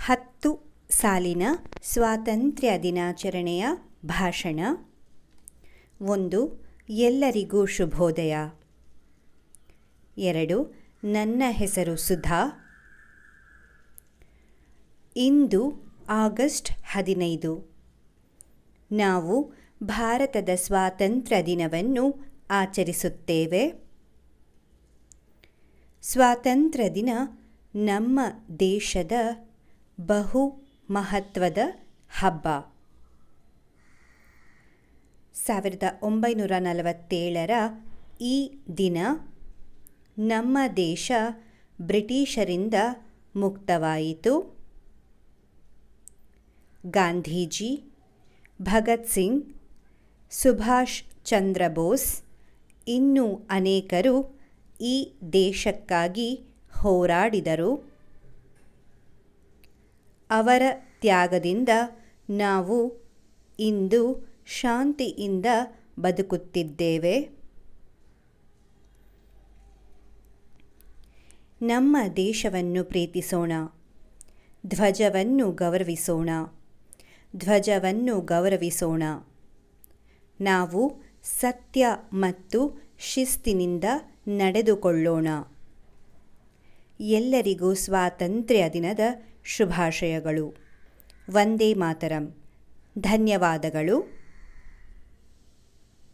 10 ಸಾಲಿನ ಸ್ವಾತಂತ್ರ್ಯ ದಿನಾಚರಣೆಯ ಭಾಷಣ. 1. ಎಲ್ಲರಿಗೂ ಶುಭೋದಯ. 2. ನನ್ನ ಹೆಸರು ಸುಧಾ. ಇಂದು ಆಗಸ್ಟ್ 15. ನಾವು ಭಾರತದ ಸ್ವಾತಂತ್ರ್ಯ ದಿನವನ್ನು ಆಚರಿಸುತ್ತೇವೆ. ಸ್ವಾತಂತ್ರ್ಯ ದಿನ ನಮ್ಮ ದೇಶದ ಬಹು ಮಹತ್ವದ ಹಬ್ಬ. 1947ರ ಈ ದಿನ ನಮ್ಮ ದೇಶ ಬ್ರಿಟಿಷರಿಂದ ಮುಕ್ತವಾಯಿತು. ಗಾಂಧೀಜಿ, ಭಗತ್ ಸಿಂಗ್, ಸುಭಾಷ್ ಚಂದ್ರ ಬೋಸ್ ಇನ್ನೂ ಅನೇಕರು ಈ ದೇಶಕ್ಕಾಗಿ ಹೋರಾಡಿದರು. ಅವರ ತ್ಯಾಗದಿಂದ ನಾವು ಇಂದು ಶಾಂತಿಯಿಂದ ಬದುಕುತ್ತಿದ್ದೇವೆ. ನಮ್ಮ ದೇಶವನ್ನು ಪ್ರೀತಿಸೋಣ. ಧ್ವಜವನ್ನು ಗೌರವಿಸೋಣ. ಧ್ವಜವನ್ನು ಗೌರವಿಸೋಣ. ನಾವು ಸತ್ಯ ಮತ್ತು ಶಿಸ್ತಿನಿಂದ ನಡೆದುಕೊಳ್ಳೋಣ. ಎಲ್ಲರಿಗೂ ಸ್ವಾತಂತ್ರ್ಯ ದಿನದ ಶುಭಾಶಯಗಳು. ವಂದೇ ಮಾತರಂ. ಧನ್ಯವಾದಗಳು.